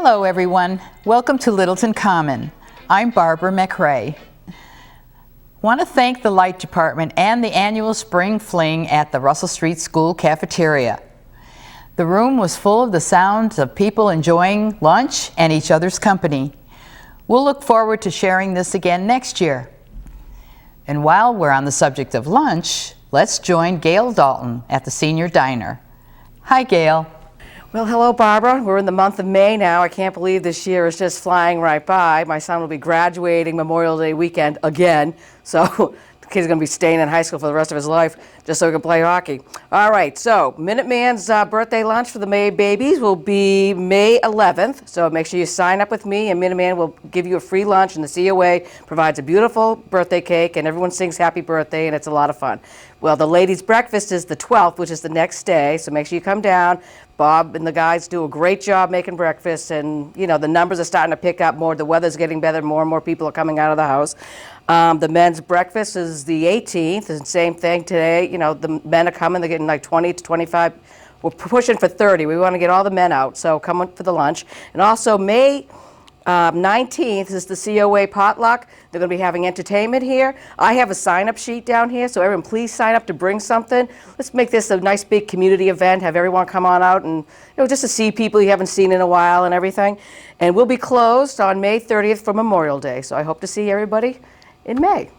Hello everyone, welcome to Littleton Common. I'm Barbara McRae. Want to thank the Light Department and the annual Spring Fling at the Russell Street School cafeteria. The room was full of the sounds of people enjoying lunch and each other's company. We'll look forward to sharing this again next year. And while we're on the subject of lunch, let's join Gail Dalton at the Senior Diner. Hi, Gail. Well, hello, Barbara. We're in the month of May now. I can't believe this year is just flying right by. My son will be graduating Memorial Day weekend again, so the kid's going to be staying in high school for the rest of his life just so he can play hockey. All right, so Minuteman's birthday lunch for the May babies will be May 11th, so make sure you sign up with me, and Minuteman will give you a free lunch, and the COA provides a beautiful birthday cake, and everyone sings happy birthday, and it's a lot of fun. Well, the ladies' breakfast is the 12th, which is the next day, so make sure you come down. Bob and the guys do a great job making breakfast, and you know the numbers are starting to pick up more. The weather's getting better. More and more people are coming out of the house. The men's breakfast is the 18th, and same thing today. You know the men are coming. They're getting like 20 to 25. We're pushing for 30. We want to get all the men out, so come on for the lunch. And also May 19th is the COA potluck. They're going to be having entertainment here. I have a sign-up sheet down here, so everyone please sign up to bring something. Let's make this a nice big community event, have everyone come on out and just to see people you haven't seen in a while and everything. And we'll be closed on May 30th for Memorial Day, so I hope to see everybody in May.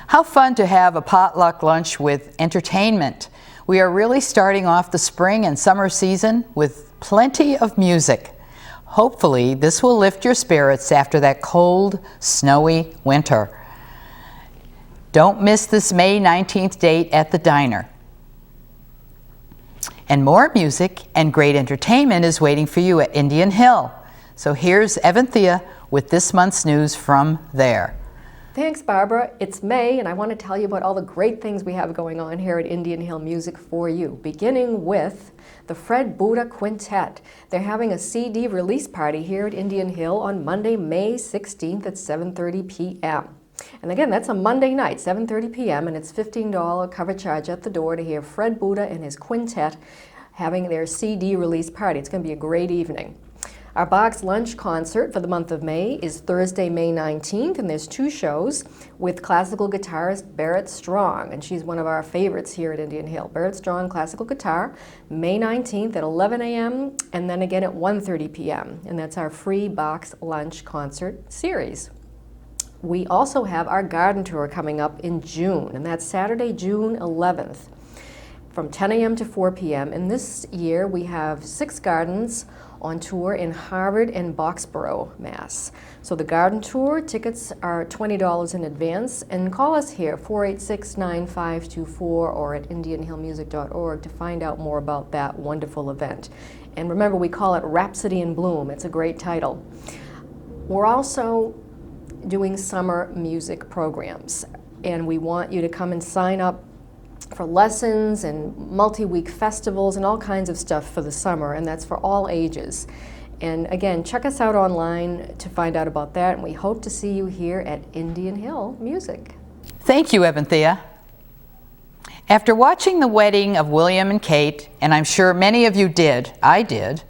How fun to have a potluck lunch with entertainment. We are really starting off the spring and summer season with plenty of music. Hopefully, this will lift your spirits after that cold, snowy winter. Don't miss this May 19th date at the diner. And more music and great entertainment is waiting for you at Indian Hill. So here's Evanthea with this month's news from there. Thanks, Barbara. It's May, and I want to tell you about all the great things we have going on here at Indian Hill Music for you, beginning with the Fred Buddha Quintet. They're having a CD release party here at Indian Hill on Monday, May 16th at 7:30 p.m. And again, that's a Monday night, 7:30 p.m., and it's $15 cover charge at the door to hear Fred Buddha and his quintet having their CD release party. It's going to be a great evening. Our box lunch concert for the month of May is Thursday, May 19th, and there's two shows with classical guitarist Barrett Strong, and she's one of our favorites here at Indian Hill. Barrett Strong classical guitar, May 19th at 11 a.m. and then again at 1:30 p.m. and that's our free box lunch concert series. We also have our garden tour coming up in June, and that's Saturday, June 11th from 10 a.m. to 4 p.m. and this year we have 6 gardens on tour in Harvard and Boxborough, Mass. So the garden tour tickets are $20 in advance, and call us here 486-9524 or at indianhillmusic.org to find out more about that wonderful event. And remember, we call it Rhapsody in Bloom. It's a great title. We're also doing summer music programs, and we want you to come and sign up for lessons and multi-week festivals and all kinds of stuff for the summer, and that's for all ages. And again, check us out online to find out about that, and we hope to see you here at Indian Hill Music. Thank you, Evanthea. After watching the wedding of William and Kate, and I'm sure many of you did, I did,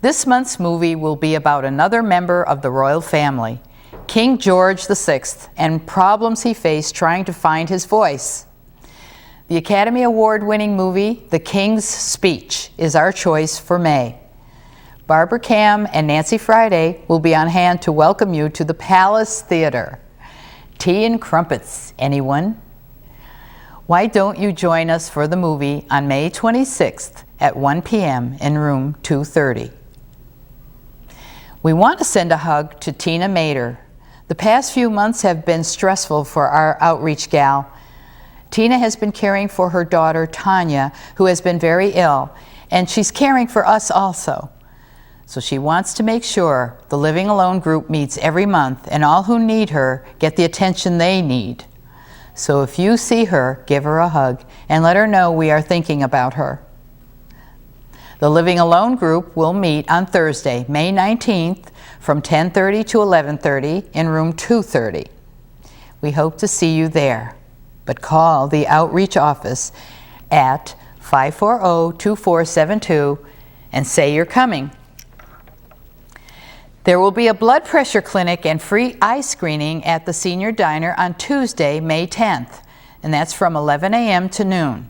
this month's movie will be about another member of the royal family, King George VI, and problems he faced trying to find his voice. The Academy Award-winning movie, The King's Speech, is our choice for May. Barbara Cam and Nancy Friday will be on hand to welcome you to the Palace Theater. Tea and crumpets, anyone? Why don't you join us for the movie on May 26th at 1 p.m. in room 230. We want to send a hug to Tina Mater. The past few months have been stressful for our outreach gal. Tina has been caring for her daughter, Tanya, who has been very ill, and she's caring for us also. So she wants to make sure the Living Alone group meets every month and all who need her get the attention they need. So if you see her, give her a hug and let her know we are thinking about her. The Living Alone group will meet on Thursday, May 19th from 10:30 to 11:30 in room 230. We hope to see you there. But call the outreach office at 540-2472 and say you're coming. There will be a blood pressure clinic and free eye screening at the Senior Diner on Tuesday, May 10th, and that's from 11 a.m. to noon.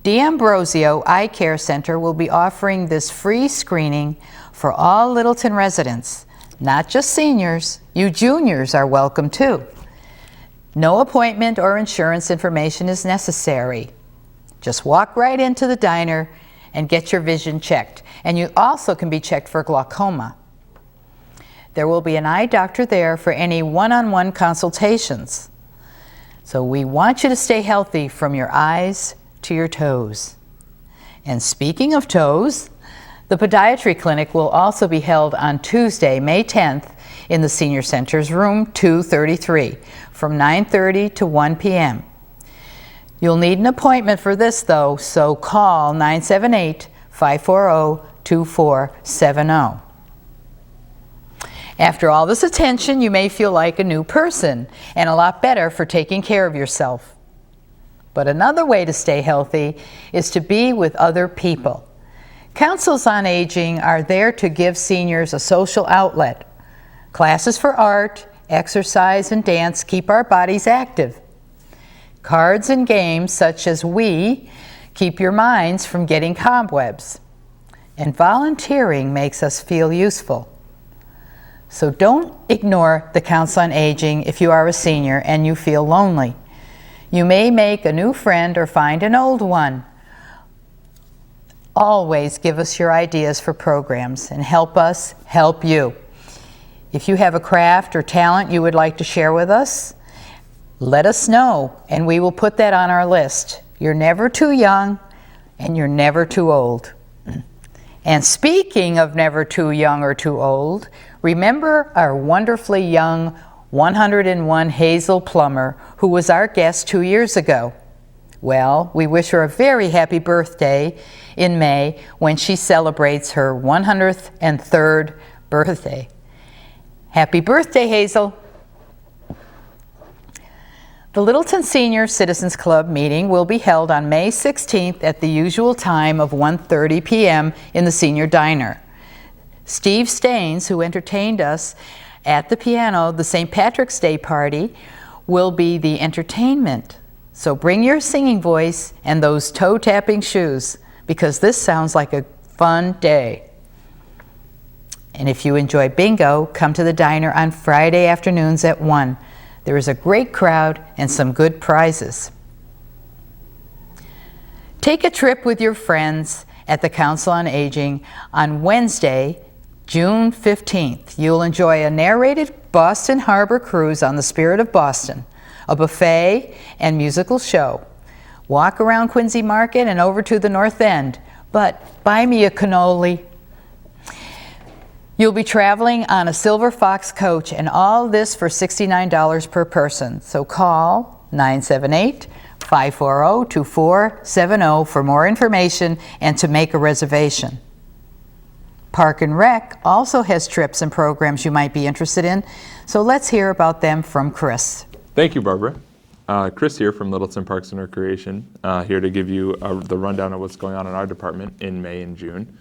D'Ambrosio Eye Care Center will be offering this free screening for all Littleton residents, not just seniors. You juniors are welcome too. No appointment or insurance information is necessary. Just walk right into the diner and get your vision checked. And you also can be checked for glaucoma. There will be an eye doctor there for any one-on-one consultations. So we want you to stay healthy from your eyes to your toes. And speaking of toes, the podiatry clinic will also be held on Tuesday, May 10th in the Senior Center's room 233 from 9:30 to 1 p.m. You'll need an appointment for this though, so call 978-540-2470. After all this attention, you may feel like a new person and a lot better for taking care of yourself. But another way to stay healthy is to be with other people. Councils on Aging are there to give seniors a social outlet. Classes for art, exercise, and dance keep our bodies active. Cards and games such as Wii keep your minds from getting cobwebs. And volunteering makes us feel useful. So don't ignore the Council on Aging if you are a senior and you feel lonely. You may make a new friend or find an old one. Always give us your ideas for programs and help us help you. If you have a craft or talent you would like to share with us, let us know and we will put that on our list. You're never too young and you're never too old. And speaking of never too young or too old, remember our wonderfully young 101 Hazel Plummer who was our guest 2 years ago. Well, we wish her a very happy birthday in May when she celebrates her 103rd birthday. Happy birthday, Hazel. The Littleton Senior Citizens Club meeting will be held on May 16th at the usual time of 1:30 p.m. in the Senior Diner. Steve Staines, who entertained us at the piano, the St. Patrick's Day party, will be the entertainment. So bring your singing voice and those toe-tapping shoes, because this sounds like a fun day. And if you enjoy bingo, come to the diner on Friday afternoons at 1. There is a great crowd and some good prizes. Take a trip with your friends at the Council on Aging on Wednesday, June 15th. You'll enjoy a narrated Boston Harbor cruise on the Spirit of Boston, a buffet and musical show. Walk around Quincy Market and over to the North End, but buy me a cannoli. You'll be traveling on a Silver Fox coach, and all this for $69 per person. So call 978-540-2470 for more information and to make a reservation. Park and Rec also has trips and programs you might be interested in, so let's hear about them from Chris. Thank you, Barbara. Chris here from Littleton Parks and Recreation, here to give you the rundown of what's going on in our department in May and June.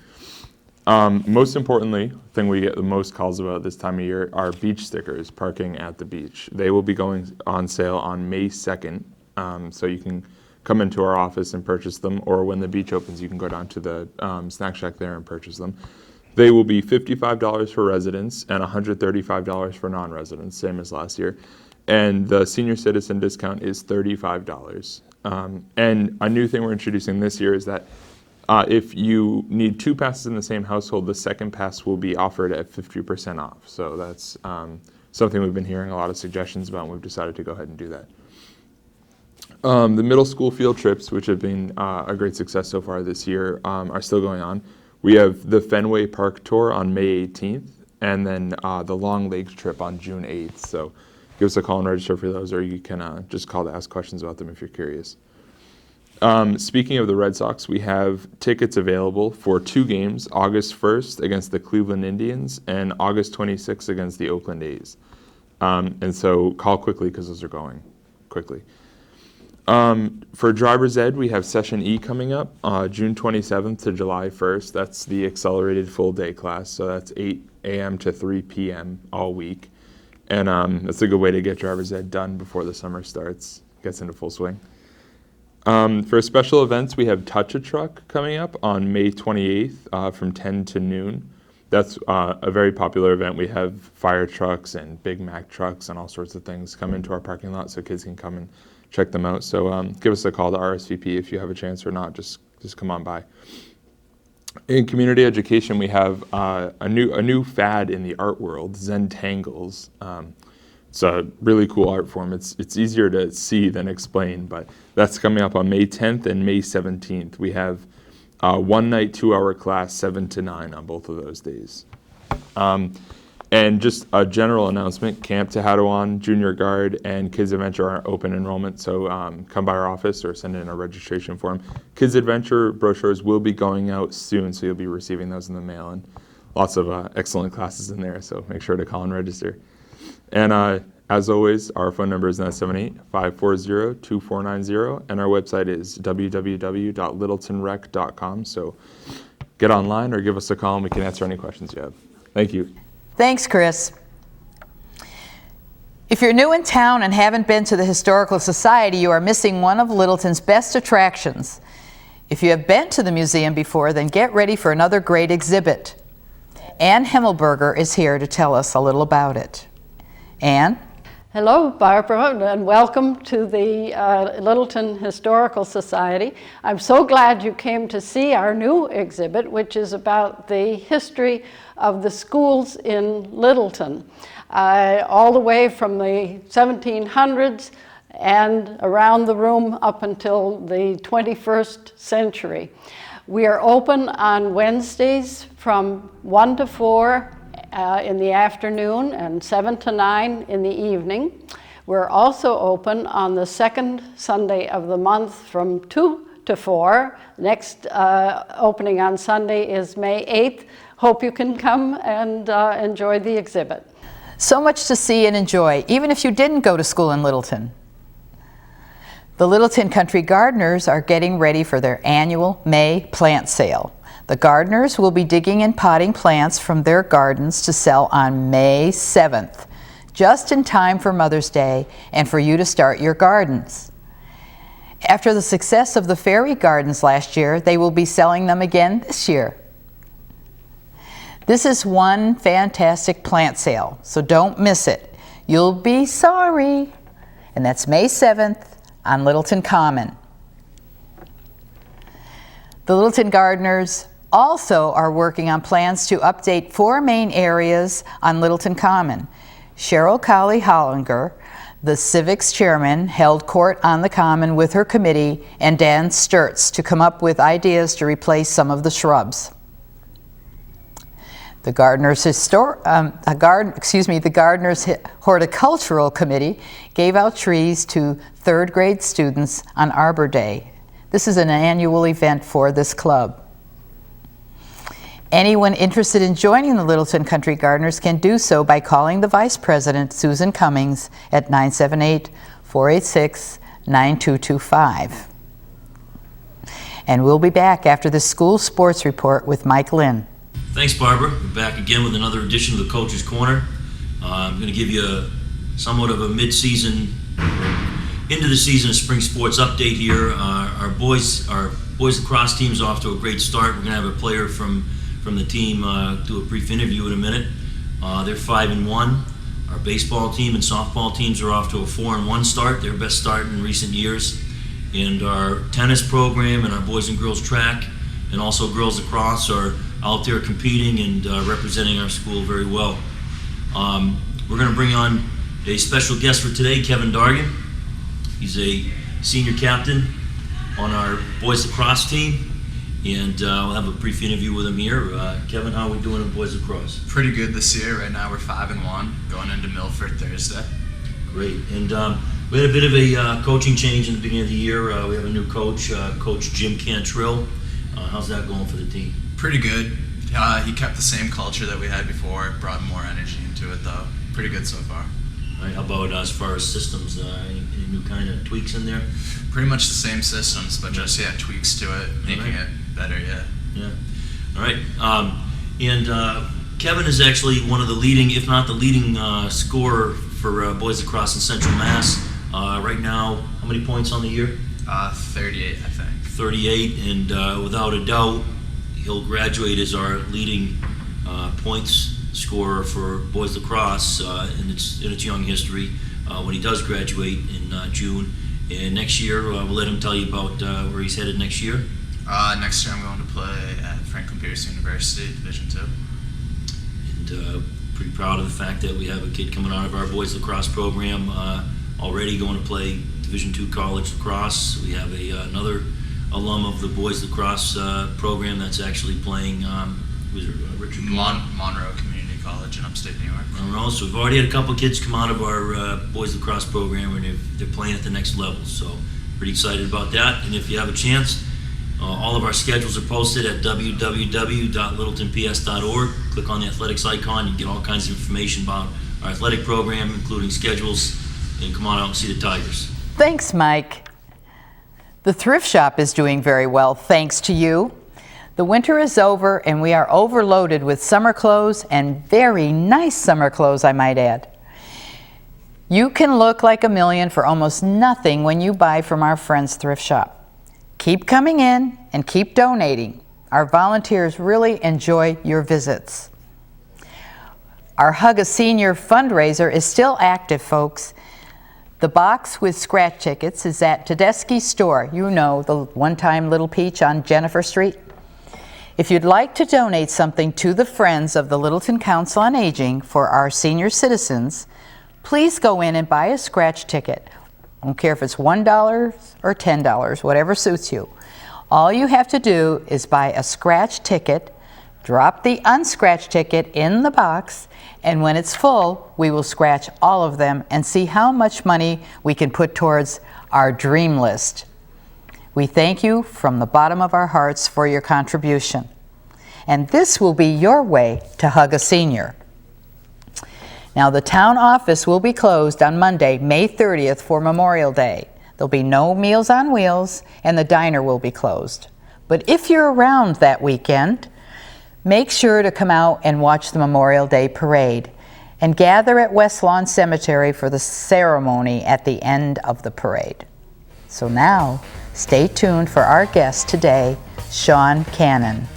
Most importantly, the thing we get the most calls about this time of year are beach stickers, parking at the beach. They will be going on sale on May 2nd, so you can come into our office and purchase them, or when the beach opens, you can go down to the snack shack there and purchase them. They will be $55 for residents and $135 for non-residents, same as last year. And the senior citizen discount is $35. And a new thing we're introducing this year is that if you need 2 passes in the same household, the second pass will be offered at 50% off. So that's something we've been hearing a lot of suggestions about, and we've decided to go ahead and do that. The middle school field trips, which have been a great success so far this year, are still going on. We have the Fenway Park tour on May 18th, and then the Long Lake trip on June 8th. So give us a call and register for those, or you can just call to ask questions about them if you're curious. Speaking of the Red Sox, we have tickets available for 2 games, August 1st against the Cleveland Indians and August 26th against the Oakland A's. And so call quickly because those are going quickly. For driver's ed, we have session E coming up, June 27th to July 1st. That's the accelerated full day class. So that's 8 a.m. to 3 p.m. all week. And that's a good way to get driver's ed done before the summer starts, gets into full swing. For special events, we have Touch a Truck coming up on May 28th from 10 to noon. That's a very popular event. We have fire trucks and Big Mac trucks and all sorts of things come into our parking lot so kids can come and check them out. So give us a call to RSVP if you have a chance or not. Just come on by. In community education, we have a new fad in the art world, Zentangles. It's a really cool art form. It's easier to see than explain, but that's coming up on May 10th and May 17th. We have one night, 2-hour class, 7 to 9 on both of those days. And just a general announcement, Camp Tehadawon, Junior Guard, and Kids Adventure are open enrollment, so come by our office or send in a registration form. Kids Adventure brochures will be going out soon, so you'll be receiving those in the mail, and lots of excellent classes in there, so make sure to call and register. And as always, our phone number is 978-540-2490, and our website is www.littletonrec.com, so get online or give us a call and we can answer any questions you have. Thank you. Thanks, Chris. If you're new in town and haven't been to the Historical Society, you are missing one of Littleton's best attractions. If you have been to the museum before, then get ready for another great exhibit. Ann Himmelberger is here to tell us a little about it. Ann? Hello, Barbara, and welcome to the Littleton Historical Society. I'm so glad you came to see our new exhibit, which is about the history of the schools in Littleton, all the way from the 1700s and around the room up until the 21st century. We are open on Wednesdays from 1 to 4 in the afternoon and 7 to 9 in the evening. We're also open on the second Sunday of the month from 2 to 4. Next opening on Sunday is May 8th. Hope you can come and enjoy the exhibit. So much to see and enjoy, even if you didn't go to school in Littleton. The Littleton Country Gardeners are getting ready for their annual May plant sale. The gardeners will be digging and potting plants from their gardens to sell on May 7th, just in time for Mother's Day and for you to start your gardens. After the success of the fairy gardens last year, they will be selling them again this year. This is one fantastic plant sale, so don't miss it. You'll be sorry. And that's May 7th on Littleton Common. The Littleton Gardeners also are working on plans to update 4 main areas on Littleton Common. Cheryl Colley-Hollinger, the Civics Chairman, held court on the Common with her committee and Dan Sturtz to come up with ideas to replace some of the shrubs. The Gardeners Horticultural Committee gave out trees to 3rd grade students on Arbor Day. This is an annual event for this club. Anyone interested in joining the Littleton Country Gardeners can do so by calling the Vice President, Susan Cummings, at 978-486-9225. And we'll be back after the school sports report with Mike Lynn. Thanks, Barbara. We're back again with another edition of the Coach's Corner. I'm going to give you somewhat of a mid-season, into the season of spring sports update here. Our boys lacrosse team's off to a great start. We're going to have a player from the team do a brief interview in a minute. They're 5-1. Our baseball team and softball teams are off to a 4-1 start, their best start in recent years. And our tennis program and our boys and girls track and also girls lacrosse are out there competing and representing our school very well. We're going to bring on a special guest for today, Kevin Dargan. He's a senior captain on our boys lacrosse team, and we'll have a brief interview with him here. Kevin, how are we doing in boys lacrosse? Pretty good this year. Right now we're 5-1, going into Milford Thursday. Great. And we had a bit of a coaching change in the beginning of the year. We have a new coach, Coach Jim Cantrill. How's that going for the team? Pretty good. He kept the same culture that we had before, brought more energy into it though. Pretty good so far. Right, how about as far as systems, any new kind of tweaks in there? Pretty much the same systems, but just tweaks to it, making it better. Yeah. All right. Kevin is actually one of the leading, if not the leading, scorer for boys lacrosse in Central Mass. Right now, how many points on the year? 38, I think. 38, and without a doubt, he'll graduate as our leading points scorer for boys lacrosse in its young history when he does graduate in June. And next year, we'll let him tell you about where he's headed next year. Next year I'm going to play at Franklin Pierce University, Division II. And pretty proud of the fact that we have a kid coming out of our boys lacrosse program already going to play Division II college lacrosse. We have another alum of the boys lacrosse program that's actually playing Richard Monroe Community College in upstate New York. Monroe. So we've already had a couple of kids come out of our boys lacrosse program, and they're playing at the next level. So pretty excited about that. And if you have a chance, all of our schedules are posted at www.littletonps.org. Click on the athletics icon. You get all kinds of information about our athletic program, including schedules, and come on out and see the Tigers. Thanks, Mike. The thrift shop is doing very well, thanks to you. The winter is over and we are overloaded with summer clothes, and very nice summer clothes, I might add. You can look like a million for almost nothing when you buy from our friends' thrift shop. Keep coming in and keep donating. Our volunteers really enjoy your visits. Our Hug a Senior fundraiser is still active, folks. The box with scratch tickets is at Tedeschi's store. You know, the one-time Little Peach on Jennifer Street. If you'd like to donate something to the Friends of the Littleton Council on Aging for our senior citizens, please go in and buy a scratch ticket. I don't care if it's $1 or $10, whatever suits you. All you have to do is buy a scratch ticket, drop the unscratched ticket in the box, and when it's full, we will scratch all of them and see how much money we can put towards our dream list. We thank you from the bottom of our hearts for your contribution. And this will be your way to hug a senior. Now, the town office will be closed on Monday, May 30th for Memorial Day. There'll be no Meals on Wheels, and the diner will be closed. But if you're around that weekend, make sure to come out and watch the Memorial Day parade and gather at West Lawn Cemetery for the ceremony at the end of the parade. So now, stay tuned for our guest today, Shawn Cannon.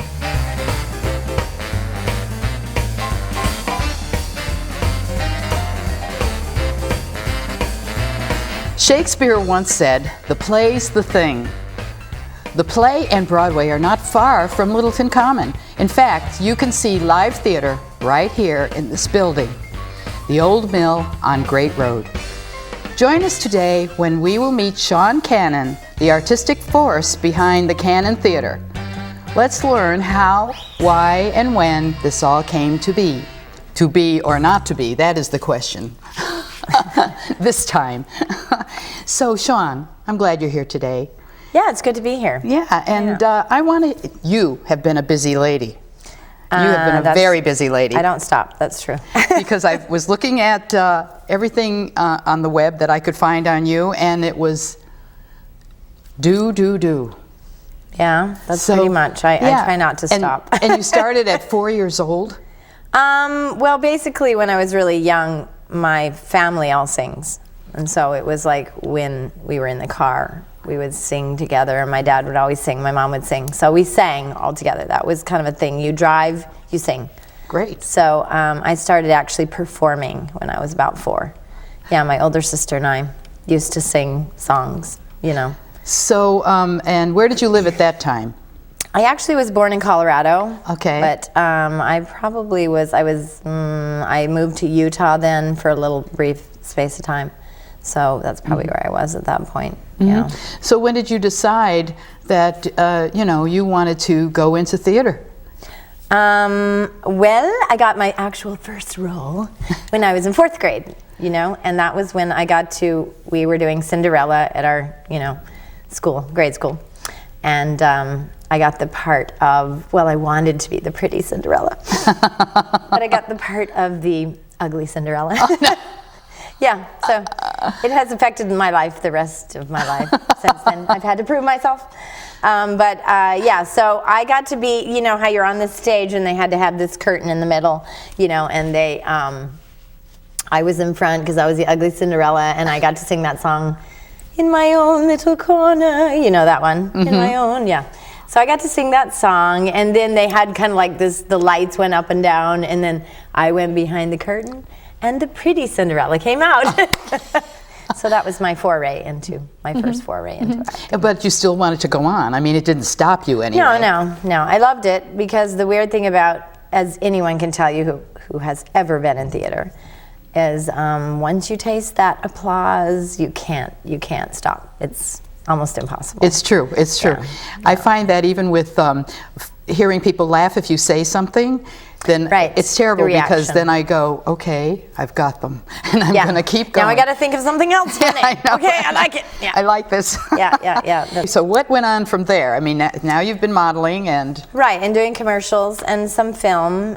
Shakespeare once said, "The play's the thing." The play and Broadway are not far from Littleton Common. In fact, you can see live theater right here in this building, the Old Mill on Great Road. Join us today when we will meet Shawn Cannon, the artistic force behind the Cannon Theater. Let's learn how, why, and when this all came to be. To be or not to be, that is the question. This time. So, Shawn, I'm glad you're here today. Yeah, it's good to be here. Yeah, and you have been a busy lady. You have been a very busy lady. I don't stop, that's true. Because I was looking at everything on the web that I could find on you, and it was do. Yeah, that's pretty much. I try not to stop. And you started at 4 years old? Well, basically, when I was really young, my family all sings. And so it was like when we were in the car, we would sing together, and my dad would always sing, my mom would sing. So we sang all together. That was kind of a thing. You drive, you sing. Great. So I started actually performing when I was about 4. Yeah, my older sister and I used to sing songs, you know. So, and where did you live at that time? I actually was born in Colorado. Okay. But I moved to Utah then for a little brief space of time. So that's probably where I was at that point. Yeah. So when did you decide that, you wanted to go into theater? Well, I got my actual first role when I was in 4th grade, and that was when we were doing Cinderella at our, grade school. And I got the part of, I wanted to be the pretty Cinderella. But I got the part of the ugly Cinderella. Oh, no. Yeah, so it has affected my life the rest of my life since then. I've had to prove myself. Yeah, so I got to be, you know how you're on this stage and they had to have this curtain in the middle, you know, and they, I was in front because I was the ugly Cinderella, and I got to sing that song, In My Own Little Corner, you know that one, In My Own, yeah. So I got to sing that song, and then they had kind of like this, the lights went up and down, and then I went behind the curtain, and the pretty Cinderella came out. So that was my foray into, my first foray into acting. But you still wanted to go on. I mean, it didn't stop you anyway. No. I loved it because the weird thing about, as anyone can tell you who has ever been in theater, is once you taste that applause, you can't stop. It's almost impossible. It's true. Yeah. I find that even with hearing people laugh if you say something, then it's terrible because then I go, okay, I've got them, and I'm going to keep going. Now I got to think of something else funny. I know. Okay, I like it. Yeah. I like this. Yeah. So what went on from there? I mean, now you've been modeling and... Right, and doing commercials and some film.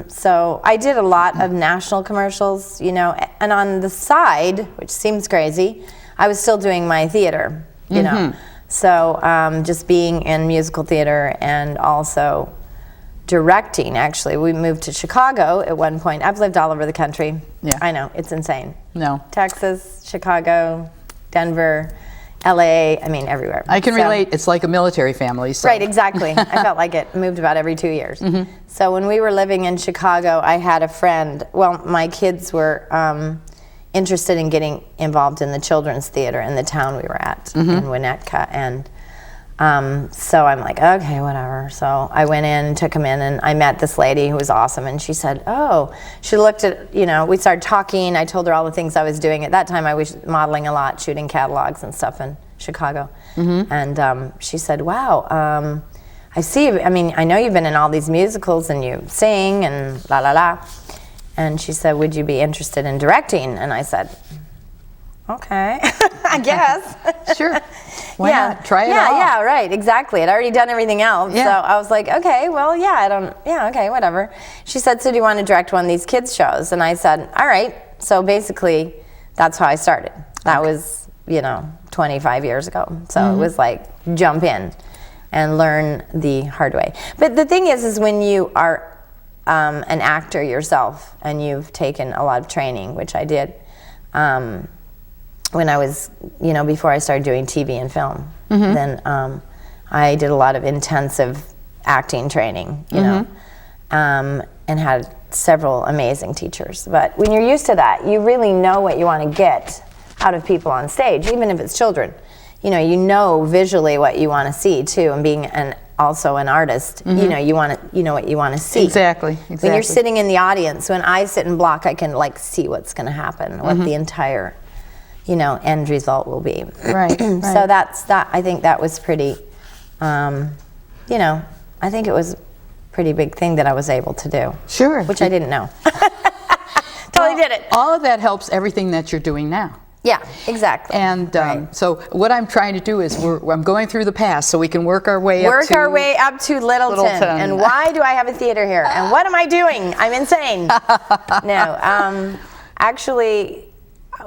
So I did a lot of national commercials, you know, and on the side, which seems crazy, I was still doing my theater, you know. So just being in musical theater and also directing, actually. We moved to Chicago at one point. I've lived all over the country. Yeah. I know, it's insane. No. Texas, Chicago, Denver, LA, I mean, everywhere. I can relate. It's like a military family. So. Right, exactly. I felt like it. Moved about every 2 years. So when we were living in Chicago, I had a friend. Well, my kids were interested in getting involved in the children's theater in the town we were at in Winnetka, and so I'm like, okay, whatever. So I went in, took him in, and I met this lady who was awesome, and she said, she looked at, you know, we started talking. I told her all the things I was doing. At that time, I was modeling a lot, shooting catalogs and stuff in Chicago. And she said, wow, I see, I mean, I know you've been in all these musicals and you sing and la la la. And she said, would you be interested in directing? And I said, okay, I guess. Sure. Why not? Try it out. Yeah, right, exactly. I'd already done everything else. Yeah. So I was like, okay, well, okay, whatever. She said, so do you want to direct one of these kids shows? And I said, all right. So basically, that's how I started. That was, 25 years ago. So it was like, jump in and learn the hard way. But the thing is when you are an actor yourself and you've taken a lot of training, which I did, when I was, before I started doing TV and film, then I did a lot of intensive acting training, and had several amazing teachers. But when you're used to that, you really know what you want to get out of people on stage, even if it's children. You know visually what you want to see too, and being also an artist, you know what you want to see. Exactly. When you're sitting in the audience, when I sit and block, I can see what's going to happen, what the entire end result will be. Right. So that's that. I think that was pretty, I think it was a pretty big thing that I was able to do. Sure. Which I didn't know. Totally did it. All of that helps everything that you're doing now. Yeah, exactly. And so what I'm trying to do is I'm going through the past so we can work our way up to Littleton. And why do I have a theater here? And what am I doing? I'm insane. No, actually,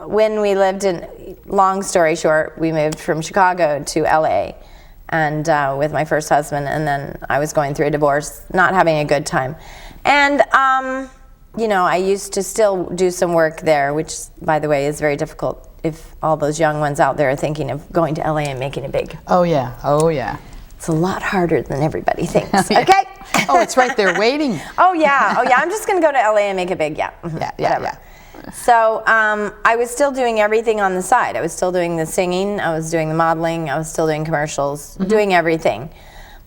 when we lived in, long story short, we moved from Chicago to LA and with my first husband, and then I was going through a divorce, not having a good time. And I used to still do some work there, which, by the way, is very difficult if all those young ones out there are thinking of going to LA and making it big. Oh, yeah. It's a lot harder than everybody thinks, okay? Oh, it's right there waiting. Oh, yeah, I'm just going to go to LA and make it big, yeah. Yeah. So I was still doing everything on the side. I was still doing the singing, I was doing the modeling, I was still doing commercials, doing everything.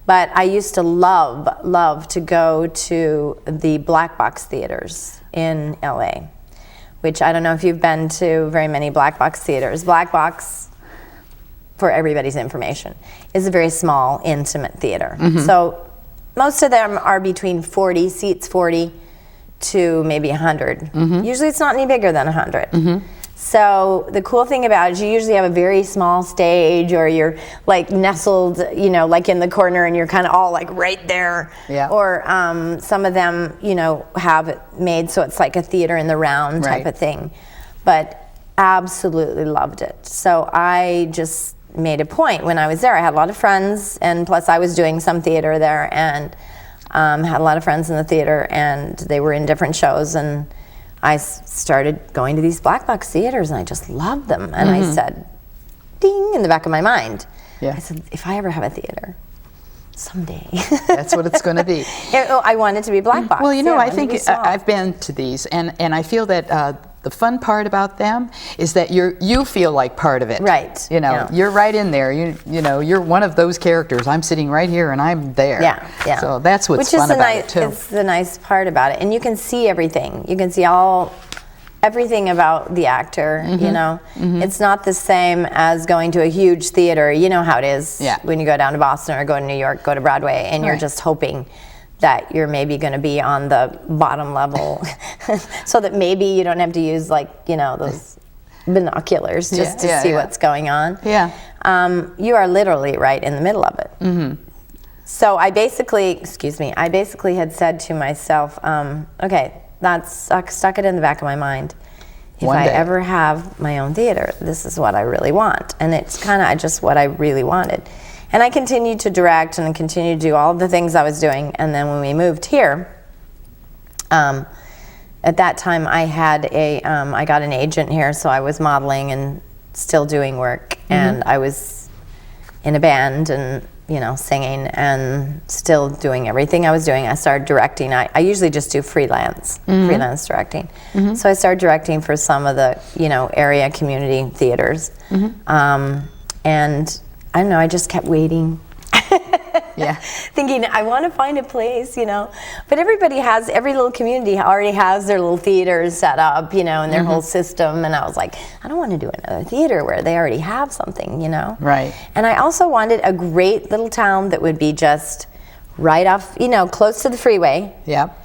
But I used to love to go to the black box theaters in LA, which I don't know if you've been to very many black box theaters. Black box, for everybody's information, is a very small, intimate theater. So most of them are between 40 seats, 40 to maybe 100. Usually it's not any bigger than 100. So the cool thing about it is you usually have a very small stage, or you're nestled, like in the corner, and you're kind of all right there. Yeah. Or some of them, have it made so it's like a theater in the round type of thing. but absolutely loved it. So I just made a point when I was there. I had a lot of friends, and plus I was doing some theater there, and had a lot of friends in the theater, and they were in different shows, and I started going to these black box theaters, and I just loved them. And I said, ding, in the back of my mind. Yeah. I said, if I ever have a theater, someday. That's what it's going to be. I want it to be black box. Well, you know, Yeah, I think I've been to these, and I feel that the fun part about them is that you feel like part of it. Right. You know, Yeah. you're right in there. You know, you're one of those characters. I'm sitting right here, and I'm there. Yeah, yeah. So that's what's fun about it too. It's the nice part about it, and you can see everything. You can see everything about the actor. You know, it's not the same as going to a huge theater. You know how it is. Yeah. When you go down to Boston or go to New York, go to Broadway, and you're Right. just hoping that you're maybe going to be on the bottom level, so that maybe you don't have to use, like, you know, those binoculars just to see what's going on. Yeah. You are literally right in the middle of it. So I basically had said to myself, okay, that's stuck it in the back of my mind. If One I day. ever have my own theater, this is what I really want. And it's kind of just what I really wanted. And I continued to direct and continued to do all the things I was doing. And then when we moved here, at that time I had I got an agent here, so I was modeling and still doing work. And I was in a band and, you know, singing and still doing everything I was doing. I started directing. I usually just do freelance directing. So I started directing for some of the, you know, area community theaters. And I don't know, I just kept waiting. Yeah. Thinking, I want to find a place, you know. But every little community already has their little theaters set up, you know, and their whole system. And I was like, I don't want to do another theater where they already have something, you know. Right. And I also wanted a great little town that would be just right off, you know, close to the freeway. Yep.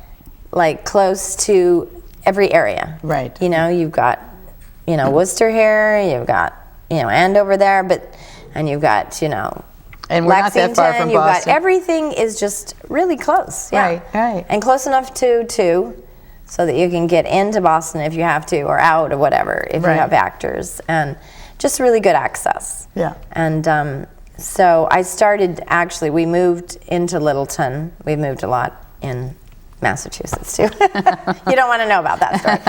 Like close to every area. Right. You know, you've got, you know, Worcester here, you've got, you know, Andover there, and you've got, you know, And we're not that far from you've Boston. got everything is just really close. Yeah. Right, right. And close enough too, so that you can get into Boston if you have to, or out or whatever, if Right. you have actors, and just really good access. Yeah. And so I started, actually, we moved into Littleton. We moved a lot in Massachusetts too. You don't want to know about that story.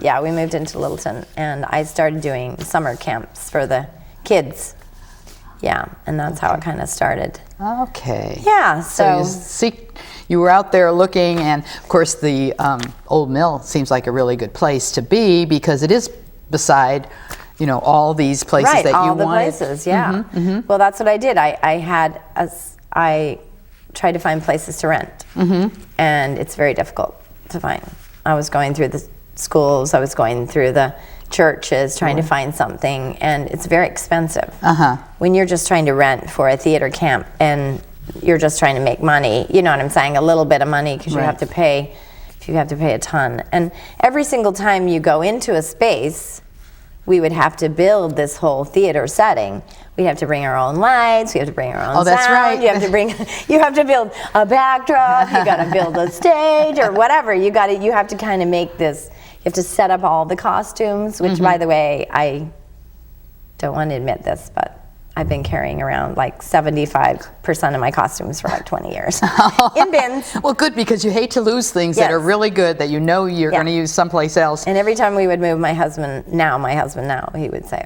Yeah, we moved into Littleton, and I started doing summer camps for the kids. Yeah, and that's how it kind of started. Okay. Yeah, So you were out there looking, and of course the old mill seems like a really good place to be because it is beside, you know, all these places right, that you all the wanted. places, yeah. Well, that's what I did. I tried to find places to rent, and it's very difficult to find. I was going through the schools, I was going through the churches trying to find something, and it's very expensive. When you're just trying to rent for a theater camp and you're just trying to make money, you know what I'm saying, a little bit of money, because you have to pay a ton. And every single time you go into a space, we would have to build this whole theater setting. We'd have to bring our own lights, we have to bring our own sound. That's right. You have to build a backdrop, you gotta build a stage or whatever. You have to kind of make this, you have to set up all the costumes, which by the way, I don't want to admit this, but I've been carrying around like 75% of my costumes for like 20 years in bins. Well, good, because you hate to lose things that are really good that you know you're going to use someplace else. And every time we would move, my husband now, he would say,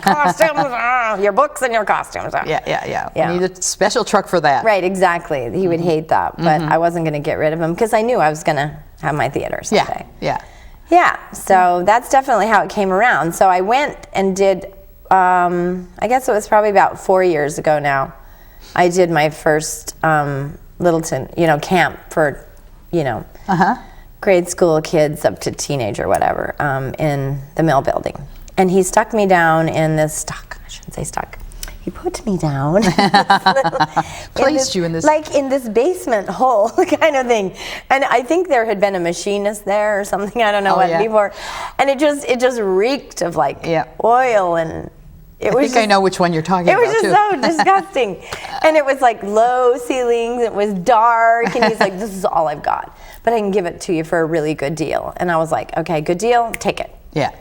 costumes, your books and your costumes. Yeah. We need a special truck for that. Right, exactly. He would hate that, but I wasn't going to get rid of him because I knew I was going to have my theater someday. Yeah, so that's definitely how it came around. So I went and did, I guess it was probably about 4 years ago now, I did my first Littleton, camp for, grade school kids up to teenage or whatever, in the mill building. And he stuck me down in this, he put me down. Placed you in this. Like in this basement hole kind of thing. And I think there had been a machinist there or something, I don't know before. And it just reeked of like oil, and It I was think I know which one you're talking It about, was just so disgusting. And it was like low ceilings, it was dark, and he's like, this is all I've got. But I can give it to you for a really good deal. And I was like, okay, good deal, take it. Yeah.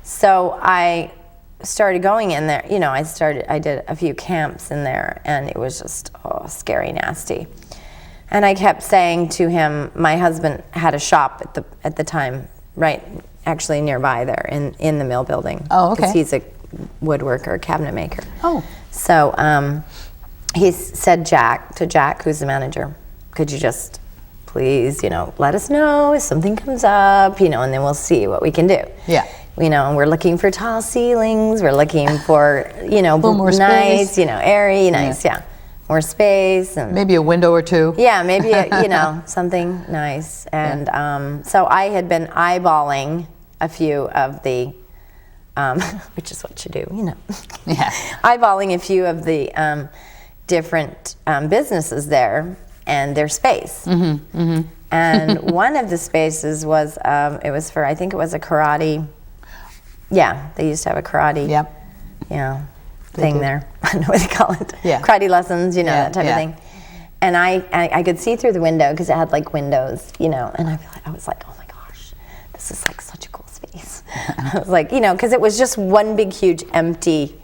So I started going in there. You know, I did a few camps in there, and it was just, scary, nasty. And I kept saying to him, my husband had a shop at the time, right, actually nearby there in the mill building. Oh, okay. Because he's a woodworker, cabinet maker. Oh. So he said to Jack, who's the manager, could you just please, let us know if something comes up, and then we'll see what we can do. Yeah. And we're looking for tall ceilings. We're looking for, more nice, space. airy, nice, yeah. More space. And Maybe a window or two. yeah, maybe, something nice. And so I had been eyeballing a few of the, which is what you do, Yeah. eyeballing a few of the different businesses there and their space. Mm-hmm. Mm-hmm. And one of the spaces was, it was for, I think it was a karate. Yeah, they used to have a karate. Yep. Yeah, thing there. I don't know what they call it. Yeah. Karate lessons, that type yeah. of thing. And I could see through the window because it had like windows, and I was like, oh my gosh, this is like such a cool space. I was like, because it was just one big, huge, empty,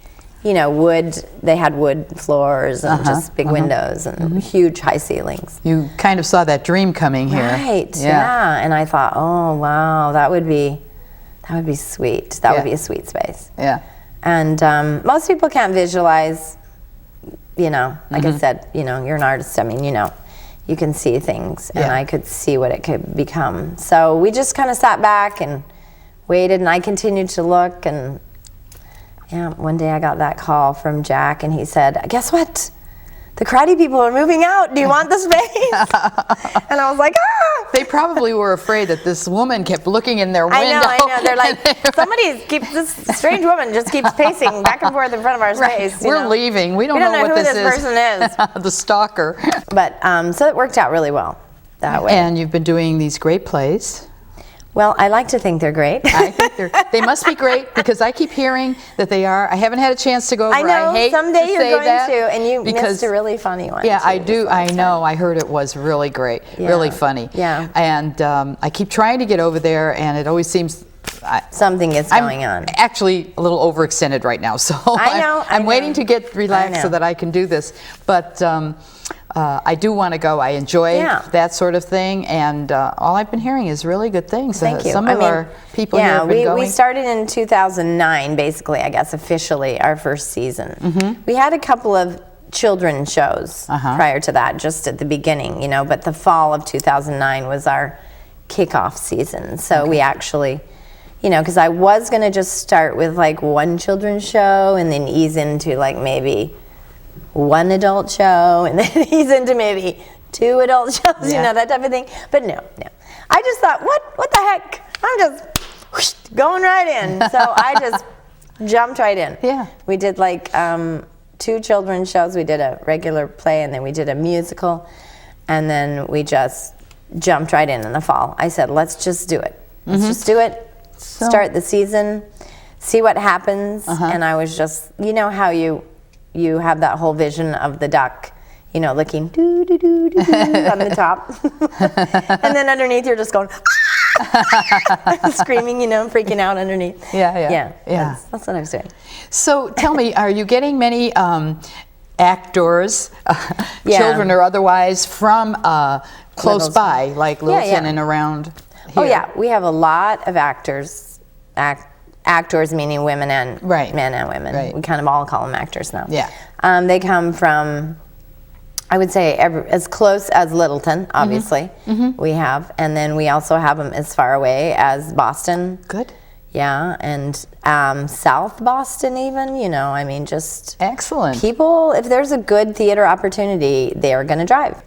wood. They had wood floors and just big windows and huge high ceilings. You kind of saw that dream coming here. Right. Yeah. And I thought, oh wow, that would be sweet. That would be a sweet space. Yeah. And most people can't visualize, like I said, you're an artist. I mean, you can see things, and I could see what it could become. So we just kind of sat back and waited, and I continued to look. And one day I got that call from Jack, and he said, guess what? The karate people are moving out. Do you want the space? And I was like, ah! They probably were afraid that this woman kept looking in their window. I know. They're like, this strange woman just keeps pacing back and forth in front of our space. Right. We're leaving. We don't know who what this person is. The stalker. But so it worked out really well that way. And you've been doing these great plays. Well, I like to think they're great. I think they must be great because I keep hearing that they are. I haven't had a chance to go over. I know. hate Someday to you're say going that to, and you because, missed a really funny one. Yeah, too. I do. I know. I heard it was really great, really funny. Yeah. And I keep trying to get over there, and it always seems something is going on. I'm actually a little overextended right now, so I'm waiting to get relaxed so that I can do this. But I do want to go. I enjoy that sort of thing, and all I've been hearing is really good things. Thank you. Some of our people here have been going. We started in 2009, basically, I guess, officially, our first season. Mm-hmm. We had a couple of children's shows prior to that, just at the beginning, but the fall of 2009 was our kickoff season. So we actually, because I was going to just start with like one children's show and then ease into like maybe one adult show and then ease into maybe two adult shows, that type of thing. But no. I just thought, what the heck? I'm just going right in. So I just jumped right in. Yeah. We did like 2 children's shows. We did a regular play and then we did a musical. And then we just jumped right in the fall. I said, let's just do it. Let's just do it. Start the season, see what happens. And I was just, how you have that whole vision of the duck, looking doo doo doo doo on the top, and then underneath you're just going screaming, freaking out underneath. Yeah. That's what I was doing. So tell me, are you getting many actors, children or otherwise, from close by, like Littleton and around here? Oh yeah, we have a lot of actors. Actors meaning women and men and women. Right. We kind of all call them actors now. Yeah. They come from, I would say, as close as Littleton, obviously, we have. And then we also have them as far away as Boston. Good. Yeah, and South Boston even, just... Excellent. People, if there's a good theater opportunity, they're going to drive.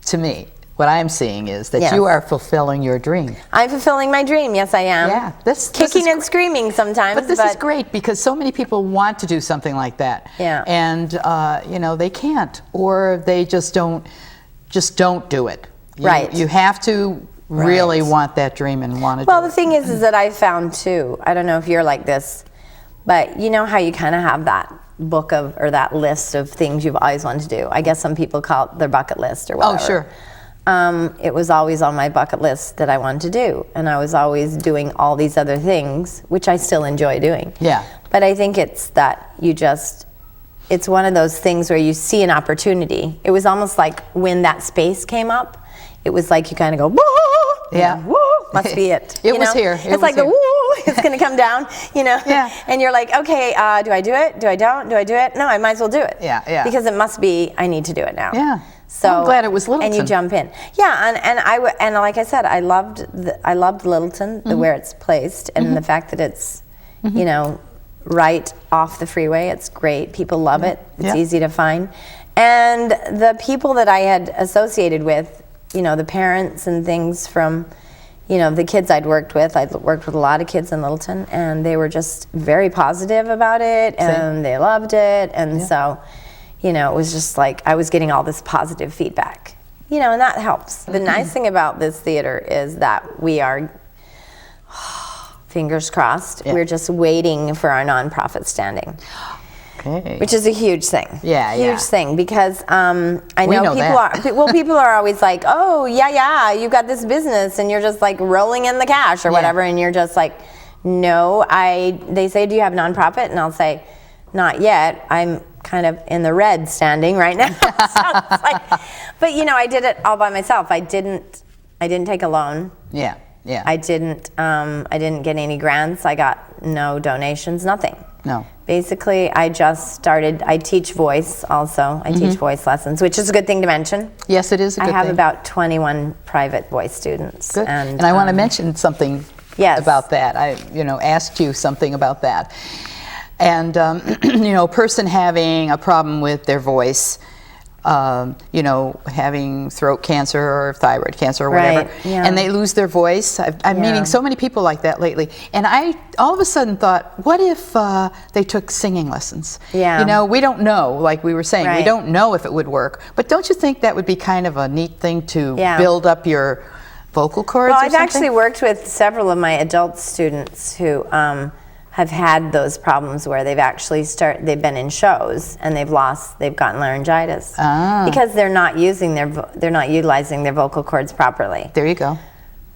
To me, what I'm seeing is that you are fulfilling your dream. I'm fulfilling my dream, yes I am. Yeah. This Kicking and screaming sometimes. But this is great because so many people want to do something like that. Yeah. And, they can't, or they just don't do it. Right. You have to really want that dream and want to do it. Well, the thing is that I found too, I don't know if you're like this, But you know how you kind of have that book of, or that list of things you've always wanted to do. I guess some people call it their bucket list or whatever. Oh, sure. It was always on my bucket list that I wanted to do, and I was always doing all these other things, which I still enjoy doing. Yeah. But I think it's that it's one of those things where you see an opportunity. It was almost like when that space came up, it was like you kind of go, whoa, Yeah. whoa, must be it. It you was know? here. It It's like was the here. woo, it's going to come down, you know? Yeah. And you're like, okay, do I do it? Do I don't? Do I do it? No, I might as well do it. Yeah, yeah. Because it must be, I need to do it now. Yeah. So I'm glad it was And you Littleton. jump in. Yeah, and like I said, I loved Littleton, Mm-hmm. where it's placed, and the fact that it's, you know, right off the freeway. It's great. People love it. It's Yeah. easy to find. And the people that I had associated with, you know, the parents and things from, you know, the kids I'd worked with a lot of kids in Littleton, and they were just very positive about it, and they loved it. And so, you know, it was just like I was getting all this positive feedback, you know, and that helps. The nice thing about this theater is that we are, fingers crossed, we're just waiting for our nonprofit standing. Okay. Which is a huge thing. Yeah, huge yeah. thing, because I We know know people that. are well. People are always like, "Oh, yeah, you got this business," and you're just like rolling in the cash or whatever, and you're just like, "No, They say, "Do you have a nonprofit?" And I'll say, "Not yet. I'm kind of in the red standing right now." So it's like, but you know, I did it all by myself. I didn't take a loan. Yeah, yeah. I didn't get any grants. I got no donations. Nothing. No. Basically, I teach voice also. I teach voice lessons, which is a good thing to mention. Yes, it is a good I have thing. about 21 private voice students. Good. And I want to mention something Yes. about that. I, asked you something about that. And, a person having a problem with their voice, having throat cancer or thyroid cancer or whatever, Right, yeah. and they lose their voice. I'm meeting so many people like that lately. And I all of a sudden thought, what if they took singing lessons? Yeah. We don't know, like we were saying, we Right. don't know if it would work. But don't you think that would be kind of a neat thing to Yeah. build up your vocal cords Well, or I've something? actually worked with several of my adult students who have had those problems where they've been in shows and they've gotten laryngitis because they're not utilizing their vocal cords properly. There you go.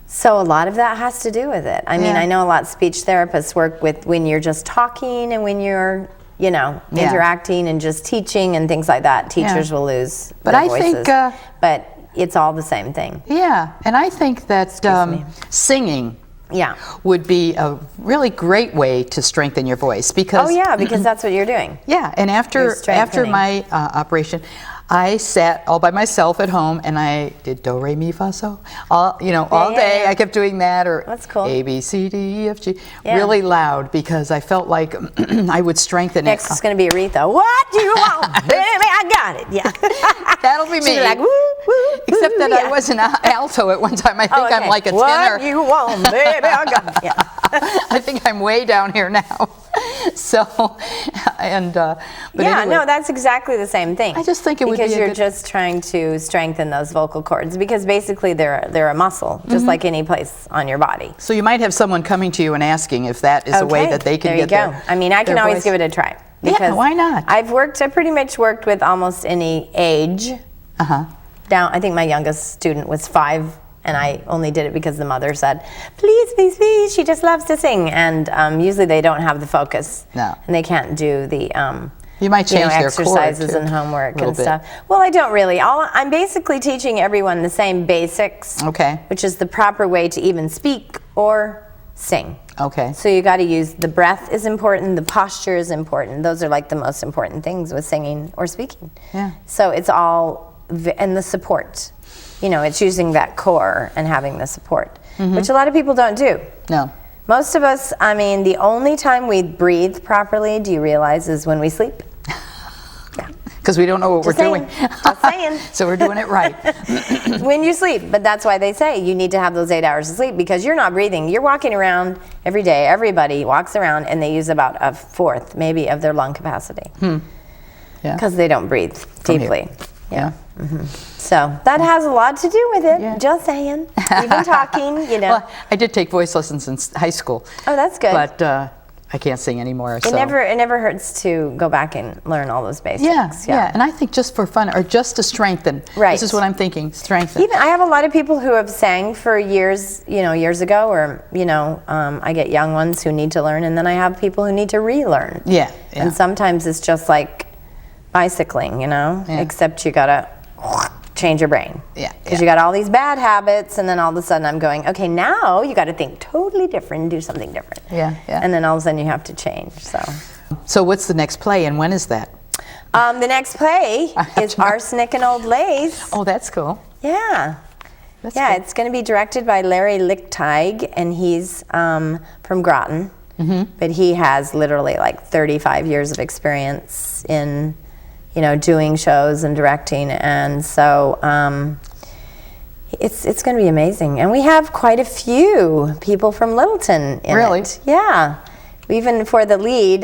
So a lot of that has to do with it. I mean, Yeah. I know a lot of speech therapists work with when you're just talking and when you're, interacting and just teaching and things like that. Teachers will lose But their I voices. think, but it's all the same thing. Yeah, and I think that me. singing Yeah. would be a really great way to strengthen your voice because Oh yeah, because that's what you're doing. yeah, and You're after strengthening. my operation, I sat all by myself at home and I did do re mi fa so all day. yeah. I kept doing that, or That's cool. A B C D E F G Yeah. really loud because I felt like I would strengthen Next it. is going to be Aretha. What do you want, baby? I got it. Yeah. That'll be She'll me. like, woo, woo, Except woo, that yeah. I was an alto at one time. I think Oh, I'm okay. like a What tenor. you want, baby? I got it. Yeah. I think I'm way down here now. So, and but Yeah, anyway, no, that's exactly the same thing. I just think it would be because a you're good- just trying to strengthen those vocal cords because basically they're a muscle, just like any place on your body. So you might have someone coming to you and asking if that is a way Okay, that they can there get you go. I mean, I can their always voice. give it a try. Yeah, Because why not? I pretty much worked with almost any age. Uh-huh. Down, I think my youngest student was 5, and I only did it because the mother said, please, please, please, she just loves to sing. And usually they don't have the focus. No. And they can't do the You might change their chord, exercises too, and homework a little and bit. stuff. Well, I don't really. I'm basically teaching everyone the same basics. Okay. Which is the proper way to even speak or sing. Okay. So you got to use the breath is important, the posture is important. Those are like the most important things with singing or speaking. Yeah. So it's all and the support. It's using that core and having the support, which a lot of people don't do. No. Most of us, I mean, the only time we breathe properly, do you realize, is when we sleep? Because we don't know what Just we're saying. doing. Just saying. So we're doing it right. When you sleep. But that's why they say you need to have those 8 hours of sleep because you're not breathing. You're walking around every day. Everybody walks around and they use about a fourth, maybe, of their lung capacity. Yeah. Because they don't breathe From here. deeply. Yeah. So that has a lot to do with it. Yeah. Just saying. Even talking, Well, I did take voice lessons in high school. Oh, that's good. But I can't sing anymore. It never hurts to go back and learn all those basics. Yeah, and I think just for fun or just to strengthen. Right. This is what I'm thinking, strengthen. Even I have a lot of people who have sang for years, years ago, or I get young ones who need to learn, and then I have people who need to relearn. Yeah. And sometimes it's just like bicycling, except you gotta change your brain. Yeah. Because you got all these bad habits, and then all of a sudden I'm going, okay, now you got to think totally different and do something different. Yeah. And then all of a sudden you have to change. So what's the next play, and when is that? The next play is Arsenic and Old Lace. Oh, that's cool. Yeah. That's cool. It's going to be directed by Larry Lichtig, and he's from Groton. But he has literally like 35 years of experience in doing shows and directing, and so it's going to be amazing. And we have quite a few people from Littleton in it. Yeah. Even for the lead,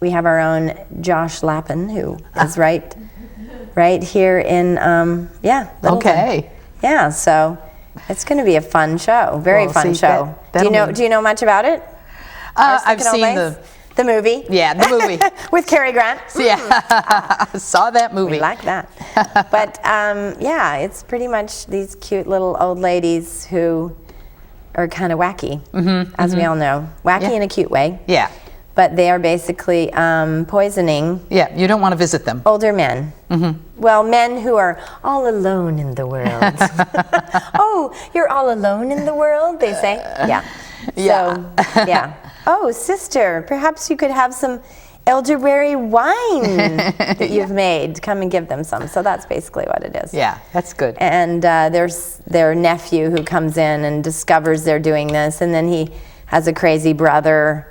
we have our own Josh Lappin, who is right here in Littleton. Okay. Yeah, so it's going to be a fun show, very fun show. Do you know much about it? I've seen the movie. Yeah, the movie. With Cary Grant. Yeah, I saw that movie. We like that. But it's pretty much these cute little old ladies who are kind of wacky, as we all know. Wacky in a cute way. Yeah. But they are basically poisoning. Yeah, you don't want to visit them. Older men. Well, men who are all alone in the world. Oh, you're all alone in the world, they say. Yeah. So, yeah. Oh, sister, perhaps you could have some elderberry wine that you've made. Come and give them some. So that's basically what it is. Yeah, that's good. And there's their nephew who comes in and discovers they're doing this, and then he has a crazy brother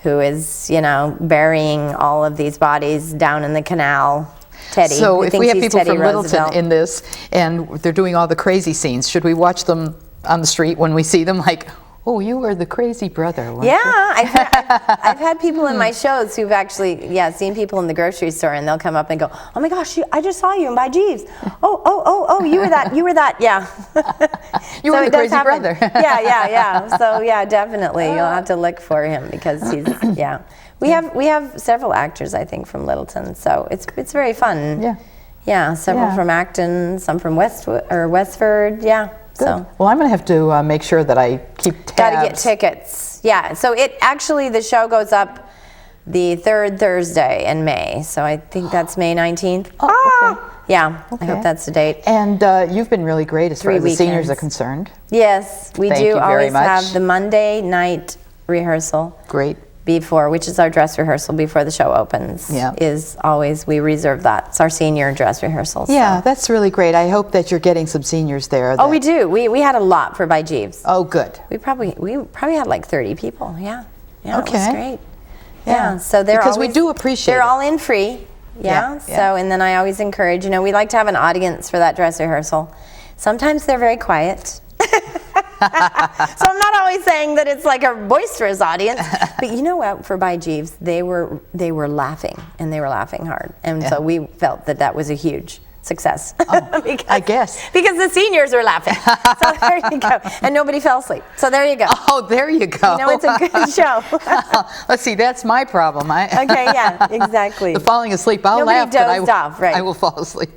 who is, burying all of these bodies down in the canal. Teddy. So if we have people Teddy from Littleton Roosevelt. in this, and they're doing all the crazy scenes, should we watch them on the street when we see them like, oh, you were the crazy brother, weren't you? I've had people in my shows who've actually, seen people in the grocery store, and they'll come up and go, oh my gosh, I just saw you in by Jeeves. Oh, you were that, yeah. You were the crazy brother. Yeah. So definitely, you'll have to look for him because he's, We have several actors, I think, from Littleton, so it's very fun. Yeah. Yeah, several from Acton, some from Westford, yeah. Good. So. Well, I'm going to have to make sure that I keep tabs. Got to get tickets. Yeah, so the show goes up the third Thursday in May, so I think that's May 19th. Oh, okay. Yeah, Okay. I hope that's the date. And you've been really great as far as the seniors are concerned. Yes, we Thank do you very always much. have the Monday night rehearsal. Great. Before, which is our dress rehearsal before the show opens. Yeah. Is always, we reserve that. It's our senior dress rehearsal. Yeah, so. that's really great. I hope that you're getting some seniors there. Oh, we do. We had a lot for by Jeeves. Oh, good. We probably had like 30 people. Yeah. Yeah, Okay. it was great. Yeah. Yeah, so they're Because we always, do appreciate they're it. all in free. Yeah. So, and then I always encourage, we like to have an audience for that dress rehearsal. Sometimes they're very quiet. So I'm not always saying that it's like a boisterous audience, but you know what? For by Jeeves, they were laughing, and they were laughing hard, and so we felt that was a huge success. Oh, I guess. Because the seniors were laughing. So there you go. And nobody fell asleep. So there you go. Oh, there you go. It's a good show. Let's see, that's my problem. Okay, yeah, exactly. The falling asleep, I'll Nobody laugh, but dozed off, right. I will fall asleep.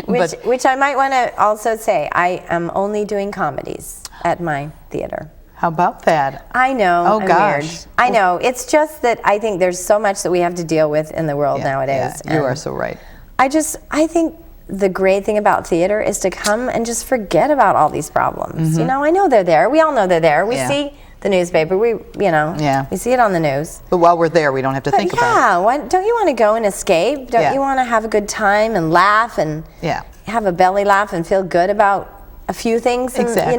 Which I might want to also say, I am only doing comedies at my theater. How about that? I know. Oh, I'm gosh. Weird. I know. It's just that I think there's so much that we have to deal with in the world nowadays. Yeah, you are so right. I think the great thing about theater is to come and just forget about all these problems. I know they're there. We all know they're there. We see the newspaper. We see it on the news. But while we're there, we don't have to think about it. Yeah, don't you want to go and escape? Don't you want to have a good time and laugh and have a belly laugh and feel good about a few things? Exactly.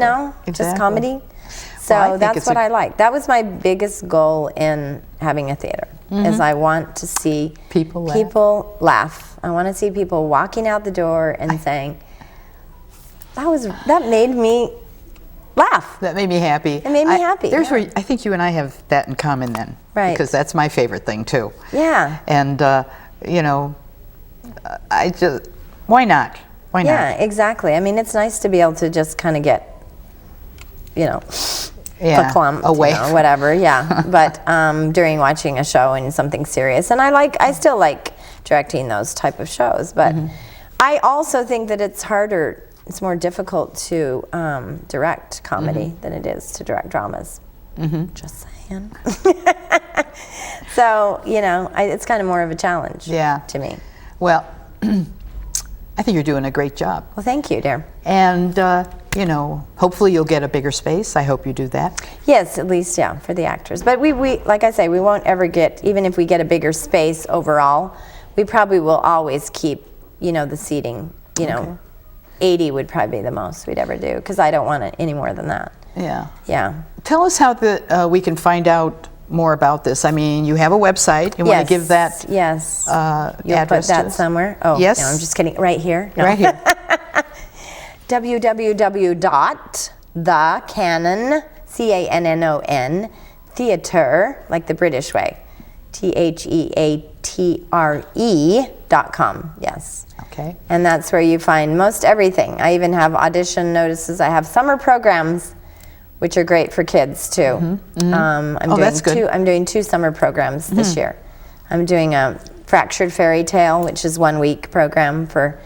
Just comedy. So that's what I like. That was my biggest goal in having a theater, is I want to see people laugh. I want to see people walking out the door and saying, that made me laugh. That made me happy. It made me happy. There's where I think you and I have that in common then. Right. Because that's my favorite thing too. Yeah. And, I just, why not? Why not? Yeah, exactly. I mean, it's nice to be able to just kind of get, verklempt, away. you know, whatever, yeah. But during watching a show and something serious, and I still like directing those type of shows, but I also think that it's harder, it's more difficult to direct comedy than it is to direct dramas. Just saying. So, you know, it's kind of more of a challenge to me. Well, I think you're doing a great job. Well, thank you, dear. And, you know, hopefully you'll get a bigger space. I hope you do that. Yes, at least, yeah, for the actors. But we like I say, we won't ever get, even if we get a bigger space overall, we probably will always keep, you know, the seating, you know, 80 would probably be the most we'd ever do, because I don't want it any more than that. Yeah. Yeah. Tell us how we can find out more about this. I mean, you have a website. You want to give that Yes. You'll address put that to us? somewhere? Oh, yes. No, I'm just kidding. Right here? No. Right here. www.thecannon, CANNON, theater, like the British way, THEATRE.com, yes. Okay. And that's where you find most everything. I even have audition notices. I have summer programs, which are great for kids too. That's good. I'm doing 2 summer programs this year. I'm doing a Fractured Fairy Tale, which is 1-week program for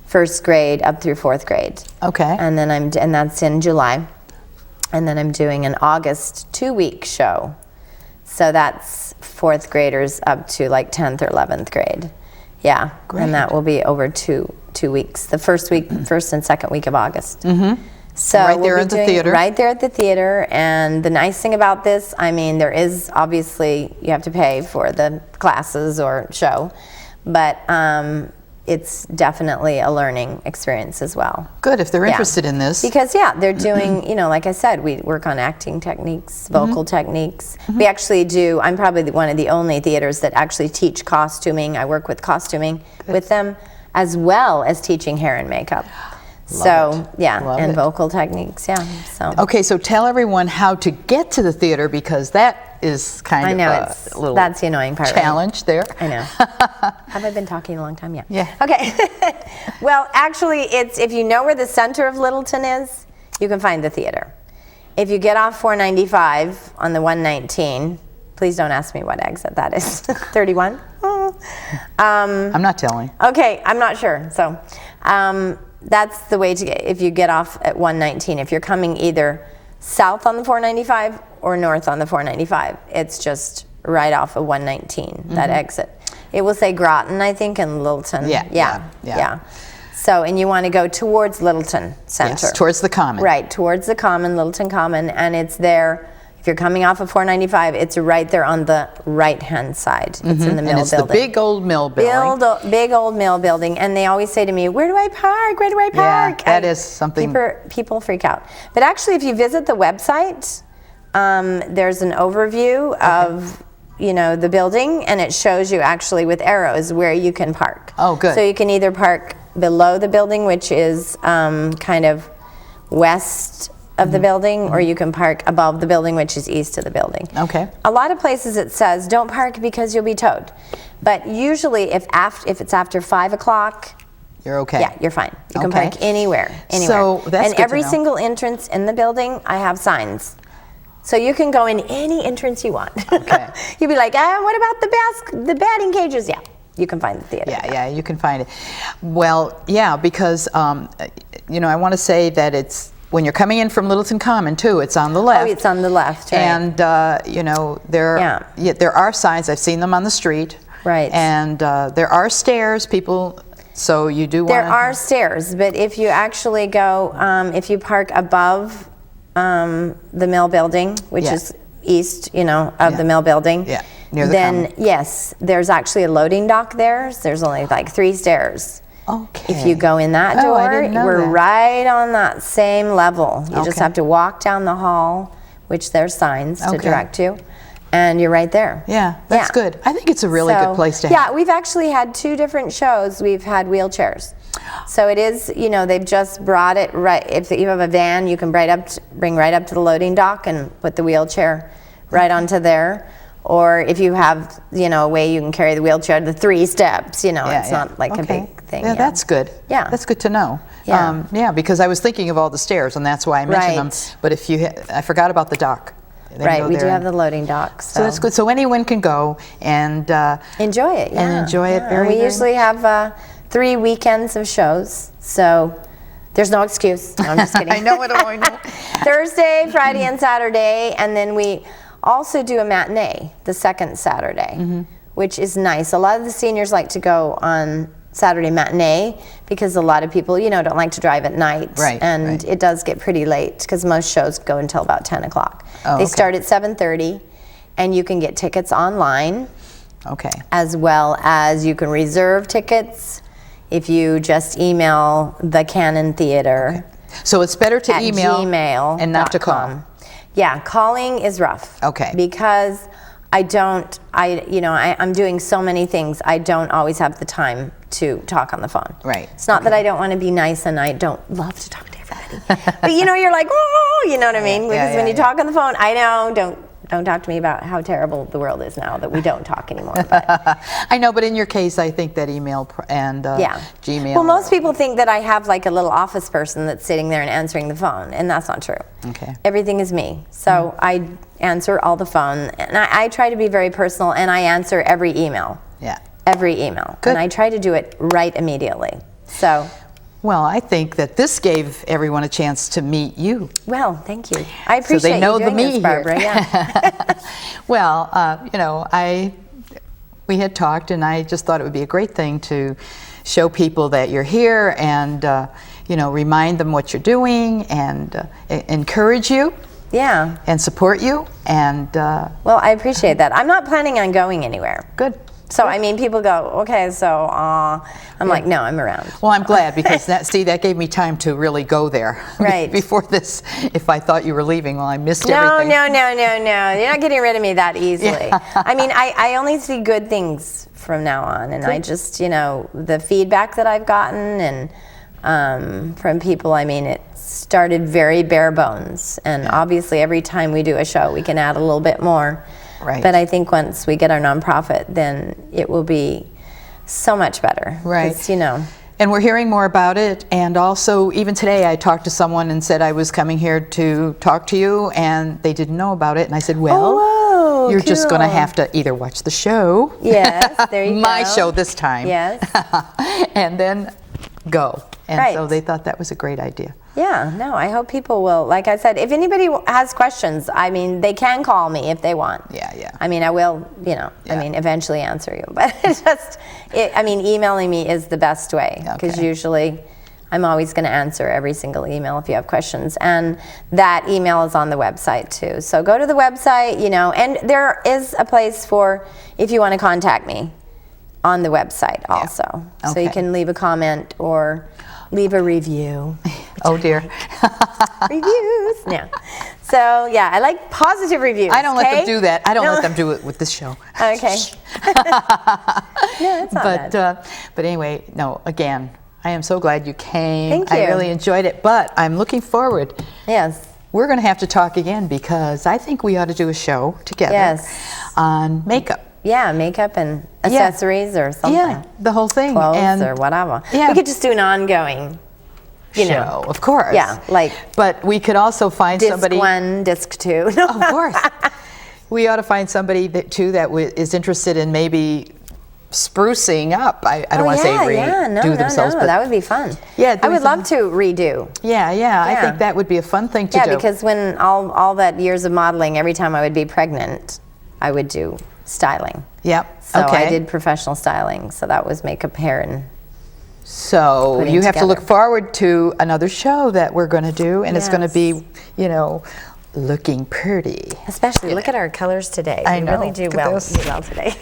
1st grade up through 4th grade. Okay. And then and that's in July. And then I'm doing an August 2-week show. So that's 4th graders up to like 10th or 11th grade. Yeah. Great. And that will be over 2 weeks. The first and 2nd week of August. So Right there at the theater. Right there at the theater. And the nice thing about this, I mean, there is obviously, you have to pay for the classes or show, but it's definitely a learning experience as well. Good, if they're interested in this. Because, they're doing, you know, like I said, we work on acting techniques, vocal techniques. We actually do, I'm probably one of the only theaters that actually teach costuming. I work with costuming with them, as well as teaching hair and makeup. Love it. And vocal techniques, so. Okay, so tell everyone how to get to the theater, because that is kind of a little that's the annoying part. challenge there. I know. Have I been talking a long time? Yeah. Okay. Well, actually, it's if you know where the center of Littleton is, you can find the theater. If you get off 495 on the 119, please don't ask me what exit that is. 31? I'm not telling. Okay, I'm not sure. So that's the way to get, if you get off at 119. If you're coming either south on the 495 or north on the 495, it's just right off of 119, that exit. It will say Groton, I think, and Littleton. Yeah. So, and you want to go towards Littleton Center. Yes, towards the Common. Right, towards the Common, Littleton Common, and it's there. If you're coming off of 495, it's right there on the right-hand side. It's in the mill And it's building. the big old mill building. Big old mill building, and they always say to me, "Where do I park? Where do I park?" Yeah, that is something. People freak out. But actually, if you visit the website, there's an overview of the building, and it shows you actually with arrows where you can park. Oh, good. So you can either park below the building, which is kind of west of the building, or you can park above the building, which is east of the building. Okay. A lot of places it says don't park because you'll be towed, but usually if it's after 5 o'clock, you're okay. yeah, you're fine. You can Okay. park anywhere. So that's and good every to know. single entrance in the building, I have signs. So you can go in any entrance you want. Okay. You'd be like, what about the batting cages? Yeah, you can find the theater. Yeah, you can find it. Well, yeah, because I want to say that it's when you're coming in from Littleton Common too. It's on the left. Oh, it's on the left, right. And there are signs. I've seen them on the street. Right. And there are stairs. People. So you do want. There are stairs, but if you actually go, if you park above the mill building, which is east, of the mill building. Yeah, near the Then Common. yes, there's actually a loading dock there. So there's only like 3 stairs. Okay. If you go in that Oh, I door, didn't know we're that. right on that same level. You just Okay. have to walk down the hall, which there's signs to Okay. direct you, and you're right there. Yeah, that's good. I think it's a really good place to have. Yeah, we've actually had 2 different shows. We've had wheelchairs. So it is, they've just brought it right. If you have a van, you can bring right up to the loading dock and put the wheelchair right onto there. or if you have, you know, a way you can carry the wheelchair, the 3 steps, you know, it's not like a big thing. Yeah, that's good. Yeah. That's good to know. Yeah. Yeah, because I was thinking of all the stairs, and that's why I mentioned them. Right. But if you, I forgot about the dock. They can Right, go we do there have and- the loading dock. So that's good. So anyone can go and Enjoy it, yeah. and enjoy it yeah. very, And we very usually have 3 weekends of shows, so there's no excuse. No, I'm just kidding. I know it. I know. Thursday, Friday, and Saturday, and then we also do a matinee the second Saturday, which is nice. A lot of the seniors like to go on Saturday matinee because a lot of people, you know, don't like to drive at night. Right, And right. it does get pretty late because most shows go until about 10 o'clock. Oh, they okay. start at 7:30, and you can get tickets online, Okay. as well as you can reserve tickets if you just email the Cannon Theater So it's better to at email gmail.com. and not to call. Yeah, calling is rough. Okay. Because I'm doing so many things, I don't always have the time to talk on the phone. Right. It's not that I don't want to be nice and I don't love to talk to everybody. But you know, you're like, oh, you know what I mean? Because when you talk on the phone, I know, don't talk to me about how terrible the world is now that we don't talk anymore. But I know, but in your case, I think that email and Gmail. Well, most people think that I have like a little office person that's sitting there and answering the phone, and that's not true. Okay. Everything is me. So I answer all the phone, and I try to be very personal, and I answer every email. Yeah. Every email. Good. And I try to do it right immediately. So, Well, I think that this gave everyone a chance to meet you. well, thank you. I So appreciate they know you the doing me this, here. Barbara. Yeah. Well, you know, we had talked, and I just thought it would be a great thing to show people that you're here and, you know, remind them what you're doing and encourage you Yeah. and support you. And Well, I appreciate that. I'm not planning on going anywhere. good. So, I mean, people go, okay, so, I'm like, no, I'm around. Well, I'm glad because that gave me time to really go there. Right. Before this, if I thought you were leaving, well, I missed No, everything. no. You're not getting rid of me that easily. I mean, I only see good things from now on. And I just, you know, the feedback that I've gotten and from people, I mean, it started very bare bones. And obviously, every time we do a show, we can add a little bit more. Right. But I think once we get our nonprofit, then it will be so much better. Right. 'Cause, you know. And we're hearing more about it. And also, even today, I talked to someone and said I was coming here to talk to you, and they didn't know about it. And I said, well, whoa, you're just going to cool. have to either watch the show. Yes, there you My go. show this time. Yes. And then go. And so Right. they thought that was a great idea. Yeah, no, I hope people will. Like I said, if anybody has questions, I mean, they can call me if they want. Yeah, yeah. I mean, I will, you know, I Yeah. mean, eventually answer you. But it's just, I mean, emailing me is the best way. Because Okay. usually I'm always going to answer every single email if you have questions. And that email is on the website too. So go to the website, you know, and there is a place for if you want to contact me on the website also. So you Okay. can leave a comment or leave a review. Oh, dear. Reviews. Yeah. So yeah, I like positive reviews. I don't let them okay? do that. I don't No. let them do it with this show. Okay. No, it's not bad. But anyway, no, again, I am so glad you came. Thank I you. really enjoyed it, but I'm looking forward. Yes. We're going to have to talk again because I think we ought to do a show together Yes. on makeup. Yeah, makeup and accessories or something. Yeah, the whole thing. Clothes and or whatever. Yeah. We could just do an ongoing, you show, know. of course. Yeah, like But we could also find disc somebody. 1, disc 2. No. Of course. We ought to find somebody that too that is interested in maybe sprucing up. I don't want to say redo themselves, but that would be fun. Yeah, I doing would love to redo. yeah, I Yeah. think that would be a fun thing to Yeah, do. because when all that years of modeling, every time I would be pregnant, I would do styling. Yep. So okay. I did professional styling. So that was makeup, hair, and So putting you have to look together. forward to another show that we're going to do, and it's going to Yes. be, you know, looking pretty. especially look at our colors today. I we know. really do Look at well this. today.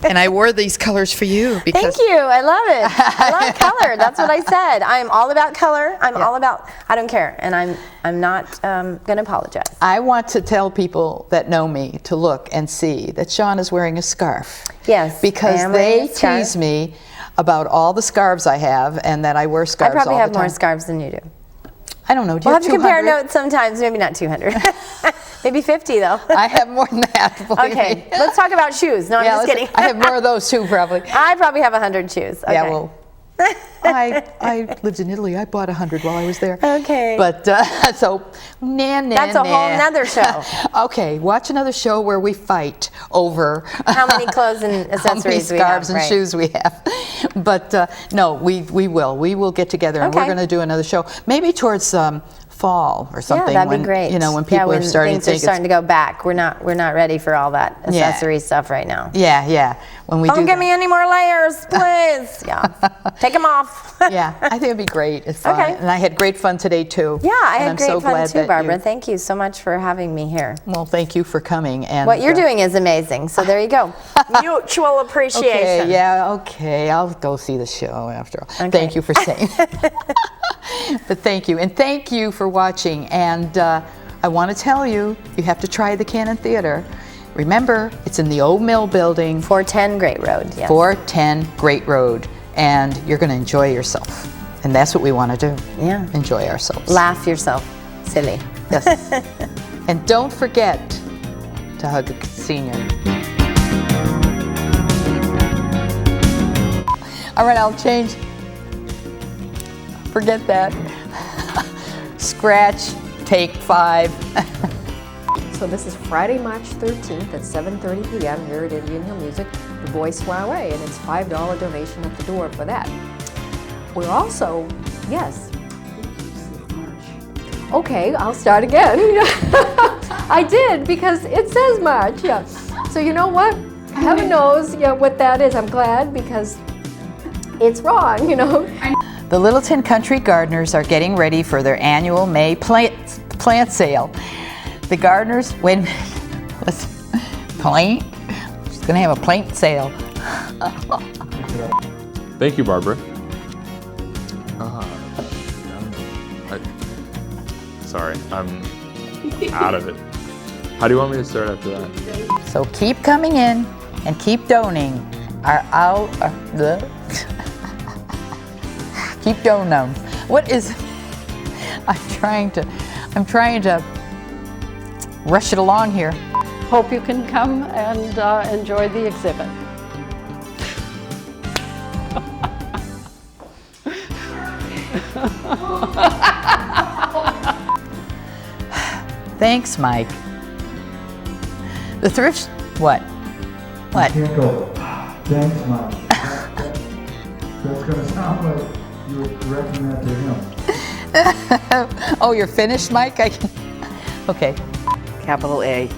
And I wore these colors for you because Thank you. I love it. I love color. That's what I said. I'm all about color. I'm all about. I don't care, and I'm not going to apologize. I want to tell people that know me to look and see that Shawn is wearing a scarf. Yes, I Because am wearing they a scarf. tease me about all the scarves I have and that I wear I scarves probably all have the time. more scarves than you do. I don't know. Do you We'll have to compare 200? notes sometimes. Maybe not 200. Maybe 50 though. I have more than that. believe Okay, me. let's talk about shoes. No, I'm just kidding. I have more of those too, probably. I probably have 100 shoes. Okay. Yeah, well, I lived in Italy. I bought 100 while I was there. Okay. But so, nah. That's a whole nother show. Okay, watch another show where we fight over How many clothes and how many accessories we scarves have, and right. shoes we have. But no, we will. We will get together and we're Okay. going to do another show. Maybe towards fall or something. Yeah, that'd when, be great. You know, when people when are starting things to are think starting to go back. We're not ready for all that Yeah. accessory stuff right now. Yeah. When we Don't do give that. me any more layers, please. Yeah, take them off. Yeah, I think it'd be great. It's fun. Okay. And I had great fun today too. Yeah, I And had I'm great so fun glad too, that Barbara. you- Thank you so much for having me here. Well, thank you for coming. And What you're doing is amazing. So there you go. Mutual appreciation. Okay, yeah, okay. I'll go see the show after all. Okay. Thank you for saying. But thank you, and thank you for watching. And I want to tell you, you have to try the Cannon Theater. Remember, it's in the old mill building, 410 Great Road. Yes. 410 Great Road, and you're going to enjoy yourself. And that's what we want to do. Yeah. Enjoy ourselves. Laugh yourself, silly. Yes. And don't forget to hug a senior. All right, I'll change. Forget that. Scratch, take 5. So this is Friday, March 13th at 7:30 p.m. here at Indian Hill Music, the Boys Soiree, and it's $5 donation at the door for that. We're also, yes. Okay, I'll start again. I did, because it says March, yeah. So you know what? Heaven knows what that is. I'm glad, because it's wrong, you know. The Littleton Country Gardeners are getting ready for their annual May plant sale. The gardeners, wait a minute, listen, plant? She's gonna have a plant sale. Thank you, Barbara. Sorry, I'm out of it. How do you want me to start after that? So keep coming in and keep donating. Keep donating. What is? I'm trying to rush it along here. Hope you can come and enjoy the exhibit. Thanks, Mike. The thrift. What? What? You can't go, thanks, Mike. That's going to sound like you were directing that to him. Oh, you're finished, Mike? I can... Okay. Capital A.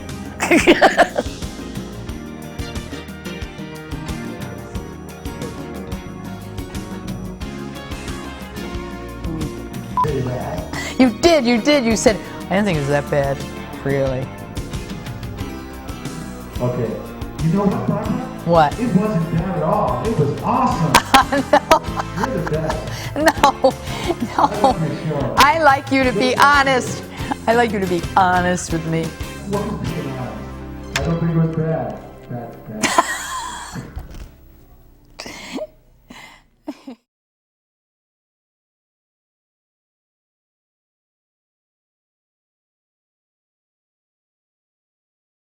You did. You said, I didn't think it was that bad. Really. Okay. You know what, Barbara? What? It wasn't bad at all. It was awesome. You're the best. No. You're sure. I like you to be honest. I like you to be honest with me. Well, being honest. I don't think it was bad. Bad.